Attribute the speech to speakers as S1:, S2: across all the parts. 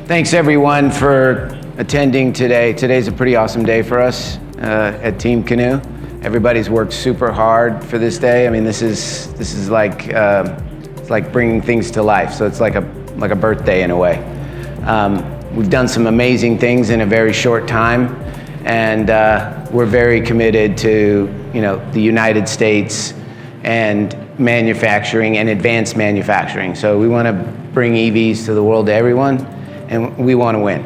S1: Thanks everyone for attending today. Today's a pretty awesome day for us at Team Canoo. Everybody's worked super hard for this day. I mean, this is like it's like bringing things to life. So it's like a birthday in a way. We've done some amazing things in a very short time, and we're very committed to the United States and manufacturing and advanced manufacturing. So we want to bring EVs to the world, to everyone, and we want to win.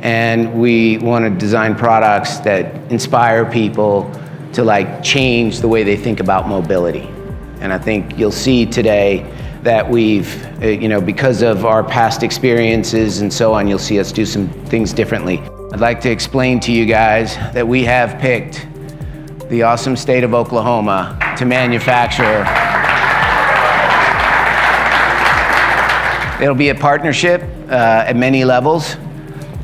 S1: And we want to design products that inspire people to change the way they think about mobility. And I think you'll see today that we've, because of our past experiences and so on, you'll see us do some things differently. I'd like to explain to you guys that we have picked the awesome state of Oklahoma to manufacture. It'll be a partnership at many levels.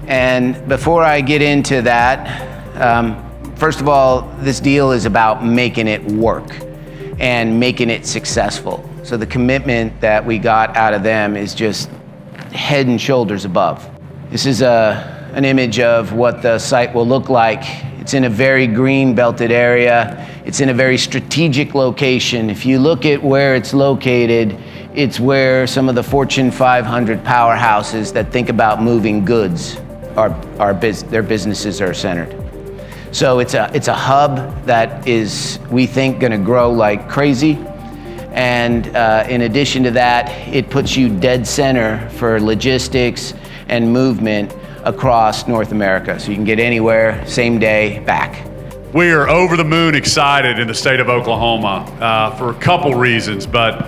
S1: And before I get into that, first of all, this deal is about making it work and making it successful. So the commitment that we got out of them is just head and shoulders above. This is an image of what the site will look like. It's in a very green belted area. It's in a very strategic location. If you look at where it's located, it's where some of the Fortune 500 powerhouses that think about moving goods, their businesses are centered. So it's a hub that is, we think, going to grow like crazy. And in addition to that, it puts you dead center for logistics and movement across North America. So you can get anywhere, same day, back.
S2: We are over the moon excited in the state of Oklahoma for a couple reasons. But,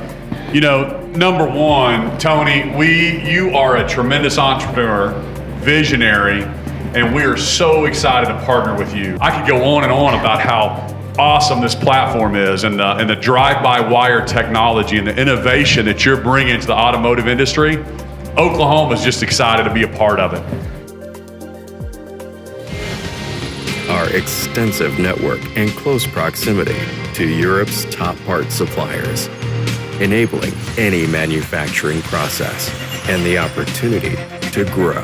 S2: number one, Tony, you are a tremendous entrepreneur, visionary, and we are so excited to partner with you. I could go on and on about how awesome this platform is and the drive-by-wire technology and the innovation that you're bringing to the automotive industry. Oklahoma is just excited to be a part of it.
S3: Our extensive network and close proximity to Europe's top part suppliers, enabling any manufacturing process and the opportunity to grow.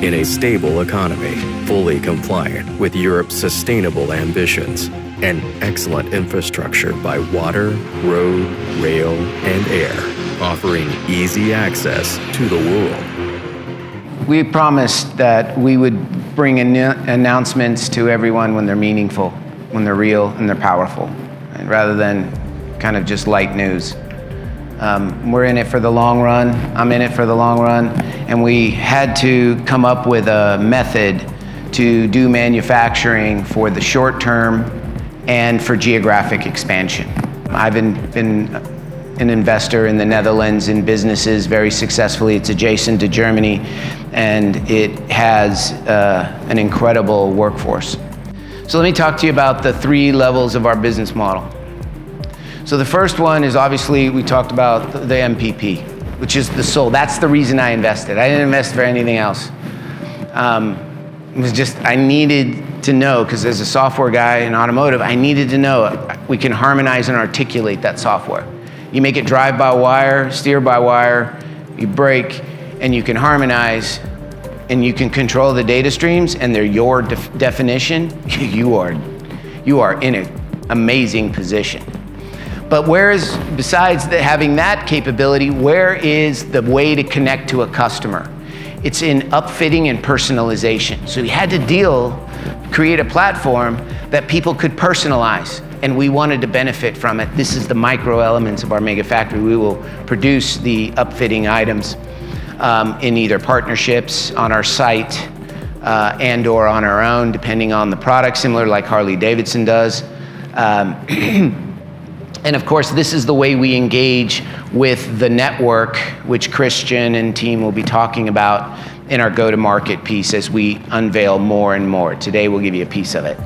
S3: In a stable economy, fully compliant with Europe's sustainable ambitions, and excellent infrastructure by water, road, rail, and air, offering easy access to the world.
S1: We promised that we would bring announcements to everyone when they're meaningful, when they're real, and they're powerful, and rather than kind of just light news. We're in it for the long run. I'm in it for the long run. And we had to come up with a method to do manufacturing for the short term and for geographic expansion. I've been an investor in the Netherlands in businesses very successfully. It's adjacent to Germany, and it has an incredible workforce. So let me talk to you about the 3 levels of our business model. So the first one is, obviously, we talked about the MPP, which is the soul. That's the reason I invested. I didn't invest for anything else. It was just, I needed to know, because as a software guy in automotive, I needed to know we can harmonize and articulate that software. You make it drive by wire, steer by wire, you brake, and you can harmonize, and you can control the data streams, and they're your definition. You are in an amazing position. But besides having that capability, where is the way to connect to a customer? It's in upfitting and personalization. So we had to create a platform that people could personalize, and we wanted to benefit from it. This is the micro elements of our mega factory. We will produce the upfitting items in either partnerships on our site and or on our own, depending on the product, similar like Harley Davidson does. And of course, this is the way we engage with the network, which Christian and team will be talking about in our go-to-market piece as we unveil more and more. Today, we'll give you a piece of it.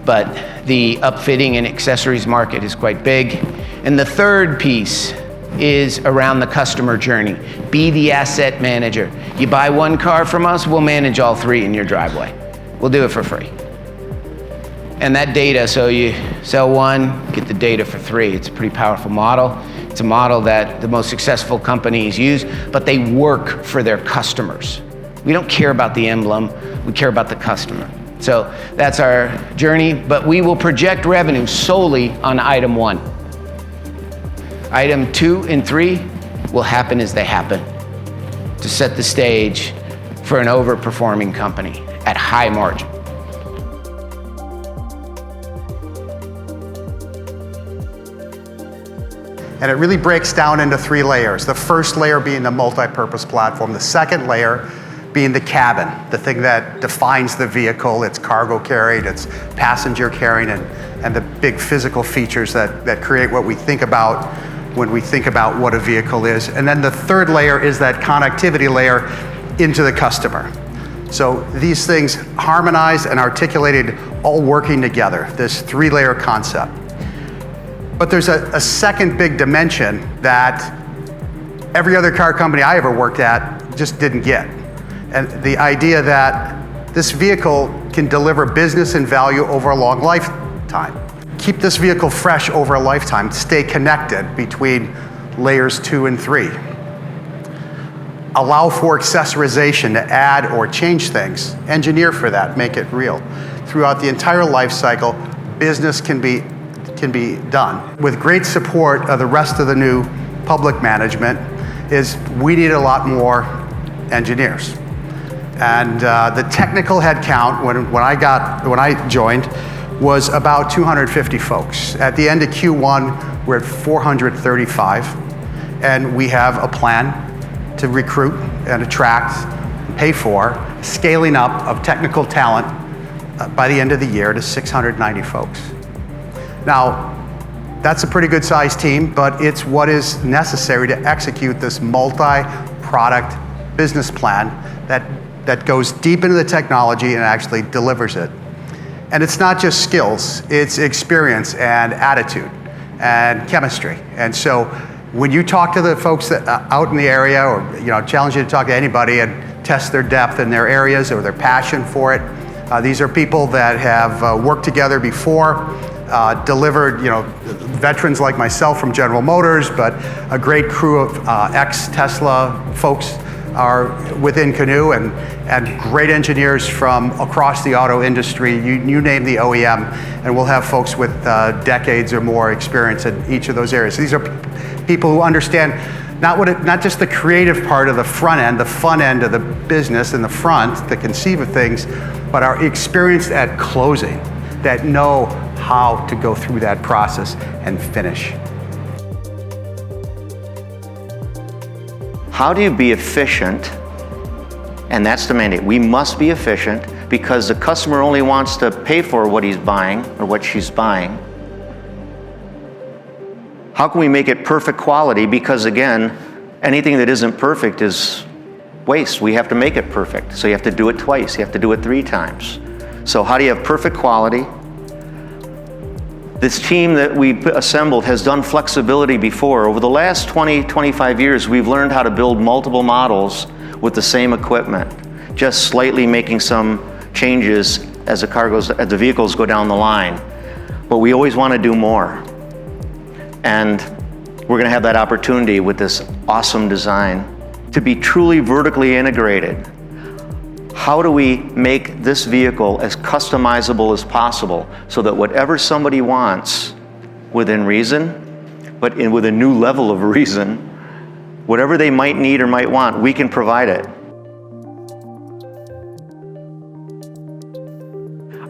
S1: But the upfitting and accessories market is quite big. And the third piece is around the customer journey. Be the asset manager. You buy one car from us, we'll manage all 3 in your driveway. We'll do it for free. And that data, so you sell 1, get the data for 3. It's a pretty powerful model. It's It's a model that the most successful companies use, but they work for their customers. We don't care about the emblem, we care about the customer. So that's our journey, but we will project revenue solely on item 1. Item 2 and 3 will happen as they happen to set the stage for an overperforming company at high margin.
S4: And it really breaks down into 3 layers. The first layer being the multi-purpose platform. The second layer being the cabin, the thing that defines the vehicle, its cargo carried, its passenger carrying, and the big physical features that create what we think about when we think about what a vehicle is. And then the third layer is that connectivity layer into the customer. So these things harmonized and articulated, all working together, this 3-layer concept. But there's a second big dimension that every other car company I ever worked at just didn't get. And the idea that this vehicle can deliver business and value over a long lifetime. Keep this vehicle fresh over a lifetime, stay connected between layers 2 and 3. Allow for accessorization to add or change things. Engineer for that, make it real. Throughout the entire life cycle, business can be done. With great support of the rest of the new public management, we need a lot more engineers. And the technical headcount when I joined was about 250 folks. At the end of Q1, we're at 435, and we have a plan to recruit and attract and pay for scaling up of technical talent by the end of the year to 690 folks. Now, that's a pretty good sized team, but it's what is necessary to execute this multi-product business plan that goes deep into the technology and actually delivers it. And it's not just skills, it's experience and attitude and chemistry. And so when you talk to the folks that out in the area, or challenge you to talk to anybody and test their depth in their areas or their passion for it, these are people that have worked together before, delivered, veterans like myself from General Motors, but a great crew of ex-Tesla folks are within Canoo, and great engineers from across the auto industry. You name the OEM, and we'll have folks with decades or more experience in each of those areas. So these are people who understand not just the creative part of the front end, the fun end of the business in the front, to conceive of things, but are experienced at closing, that know how to go through that process and finish.
S5: How do you be efficient? And that's the mandate. We must be efficient because the customer only wants to pay for what he's buying or what she's buying. How can we make it perfect quality? Because again, anything that isn't perfect is waste. We have to make it perfect. So you have to do it twice. You have to do it 3 times. So how do you have perfect quality? This team that we assembled has done flexibility before. Over the last 20, 25 years, we've learned how to build multiple models with the same equipment, just slightly making some changes as the vehicles go down the line. But we always want to do more. And we're going to have that opportunity with this awesome design to be truly vertically integrated. How do we make this vehicle as customizable as possible so that whatever somebody wants within reason, but with a new level of reason, whatever they might need or might want, we can provide it.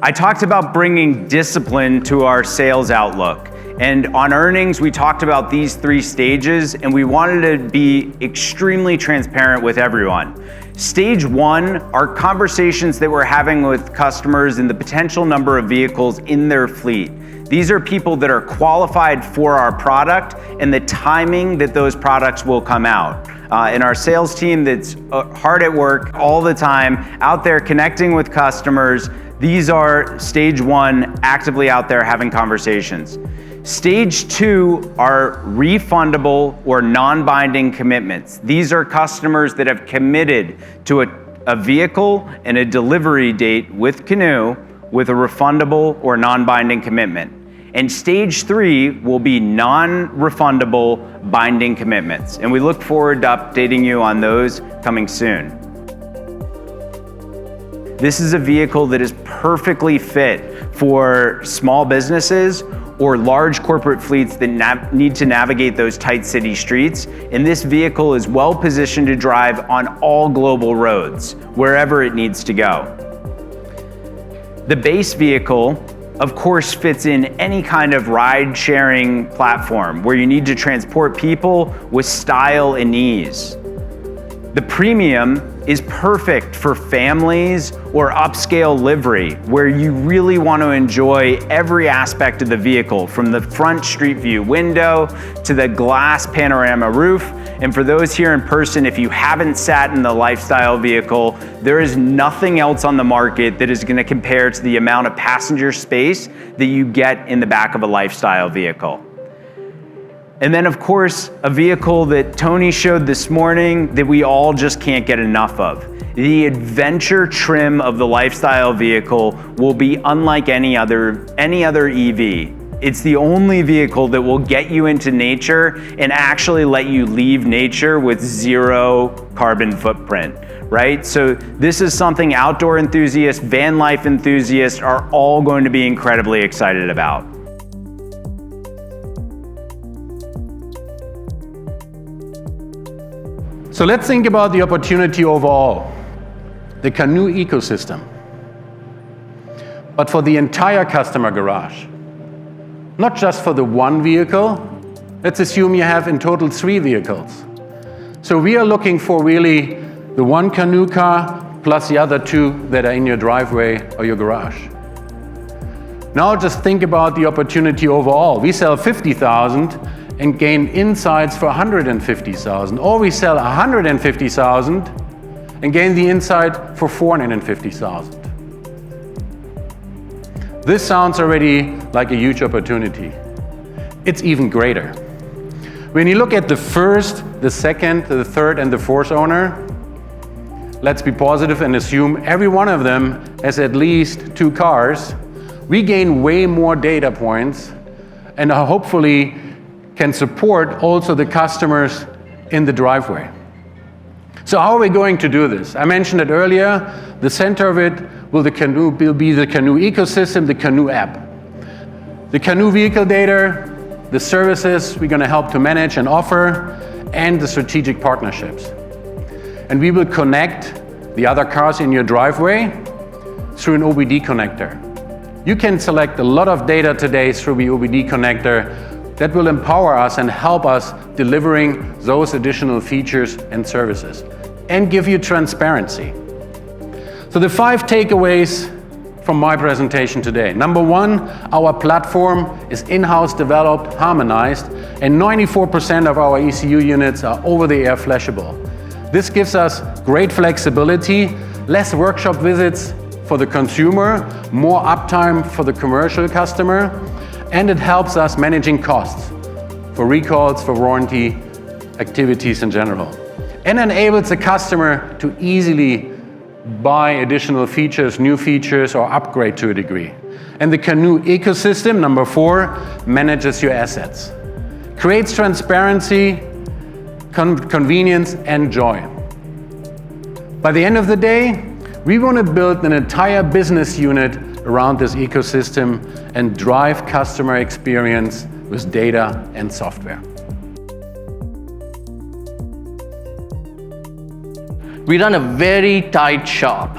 S6: I talked about bringing discipline to our sales outlook. And on earnings, we talked about these 3 stages, and we wanted to be extremely transparent with everyone. Stage 1 are conversations that we're having with customers and the potential number of vehicles in their fleet. These are people that are qualified for our product and the timing that those products will come out. And our sales team that's hard at work all the time, out there connecting with customers, these are stage 1, actively out there having conversations. Stage 2 are refundable or non-binding commitments. These are customers that have committed to a vehicle and a delivery date with Canoo with a refundable or non-binding commitment. And stage 3 will be non-refundable binding commitments. And we look forward to updating you on those coming soon. This is a vehicle that is perfectly fit for small businesses or large corporate fleets that need to navigate those tight city streets. And this vehicle is well positioned to drive on all global roads, wherever it needs to go. The base vehicle, of course, fits in any kind of ride-sharing platform where you need to transport people with style and ease. The premium is perfect for families or upscale livery, where you really want to enjoy every aspect of the vehicle, from the front street view window to the glass panorama roof. And for those here in person, if you haven't sat in the lifestyle vehicle, there is nothing else on the market that is going to compare to the amount of passenger space that you get in the back of a lifestyle vehicle. And then, of course, a vehicle that Tony showed this morning that we all just can't get enough of. The adventure trim of the lifestyle vehicle will be unlike any other EV. It's the only vehicle that will get you into nature and actually let you leave nature with 0 carbon footprint, right? So this is something outdoor enthusiasts, van life enthusiasts are all going to be incredibly excited about.
S7: So let's think about the opportunity overall, the Canoo ecosystem, but for the entire customer garage, not just for the one vehicle. Let's assume you have in total 3 vehicles. So we are looking for really the one Canoo car plus the other 2 that are in your driveway or your garage. Now just think about the opportunity overall. We sell 50,000 and gain insights for 150,000, or we sell 150,000 and gain the insight for 450,000. This sounds already like a huge opportunity. It's even greater. When you look at the first, the second, the third, and the fourth owner, let's be positive and assume every one of them has at least 2 cars. We gain way more data points and hopefully can support also the customers in the driveway. So how are we going to do this? I mentioned it earlier. The center of it will be the Canoo ecosystem, the Canoo app. The Canoo vehicle data, the services we're going to help to manage and offer, and the strategic partnerships. And we will connect the other cars in your driveway through an OBD connector. You can select a lot of data today through the OBD connector that will empower us and help us delivering those additional features and services and give you transparency. So the 5 takeaways from my presentation today. Number 1, our platform is in-house developed, harmonized, and 94% of our ECU units are over-the-air flashable. This gives us great flexibility, less workshop visits for the consumer, more uptime for the commercial customer, and it helps us managing costs for recalls, for warranty activities in general, and enables the customer to easily buy additional features, new features, or upgrade to a degree. And the Canoo ecosystem, number 4, manages your assets, creates transparency, convenience, and joy. By the end of the day, we want to build an entire business unit around this ecosystem and drive customer experience with data and software.
S8: We run a very tight shop,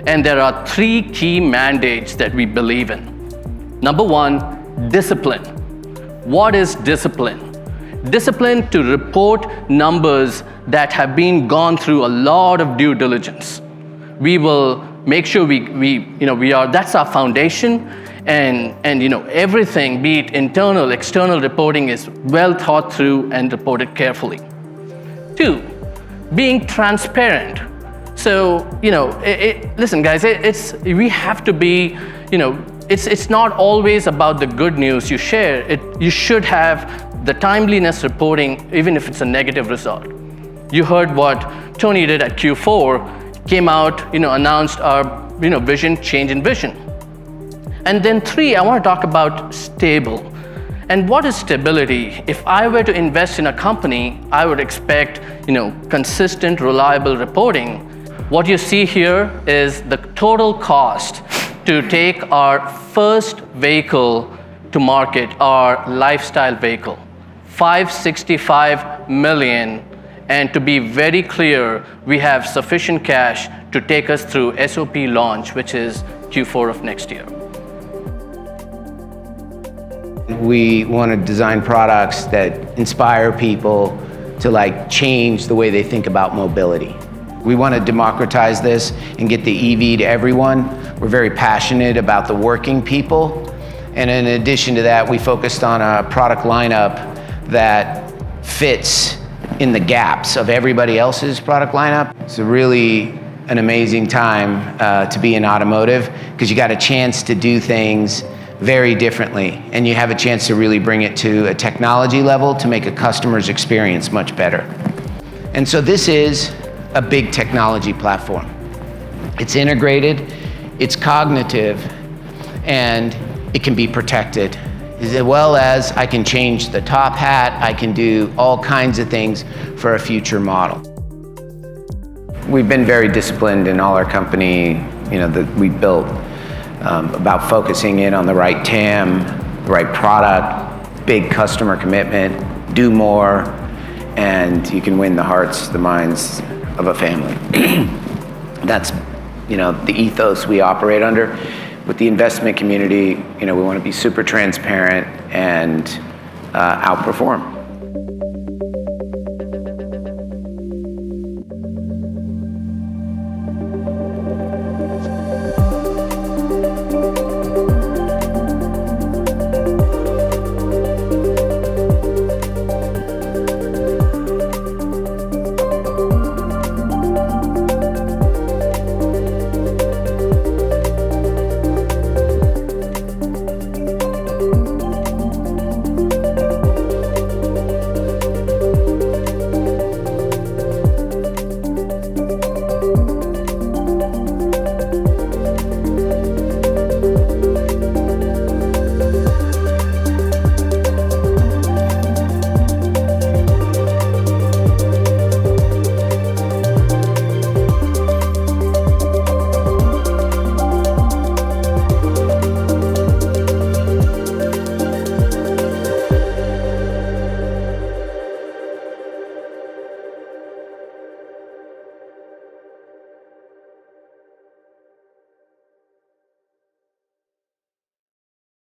S8: and there are 3 key mandates that we believe in. Number 1, discipline. What is discipline? Discipline to report numbers that have been gone through a lot of due diligence. We will make sure that's our foundation, and everything, be it internal, external reporting, is well thought through and reported carefully. 2, being transparent. So, listen guys, we have to be, it's not always about the good news you share. You should have the timeliness reporting, even if it's a negative result. You heard what Tony did at Q4, came out, announced our, vision, change in vision. And then 3, I want to talk about stable. And what is stability? If I were to invest in a company, I would expect, consistent, reliable reporting. What you see here is the total cost to take our first vehicle to market, our lifestyle vehicle, $565 million. And to be very clear, we have sufficient cash to take us through SOP launch, which is Q4 of next year.
S1: We want to design products that inspire people to change the way they think about mobility. We want to democratize this and get the EV to everyone. We're very passionate about the working people. And in addition to that, we focused on a product lineup that fits in the gaps of everybody else's product lineup. It's really an amazing time to be in automotive because you got a chance to do things very differently, and you have a chance to really bring it to a technology level to make a customer's experience much better. And so this is a big technology platform. It's integrated, it's cognitive, and it can be protected. As well as I can change the top hat, I can do all kinds of things for a future model. We've been very disciplined in all our company, that we built about focusing in on the right TAM, the right product, big customer commitment, do more, and you can win the hearts, the minds of a family. That's, the ethos we operate under. With the investment community, we want to be super transparent and outperform.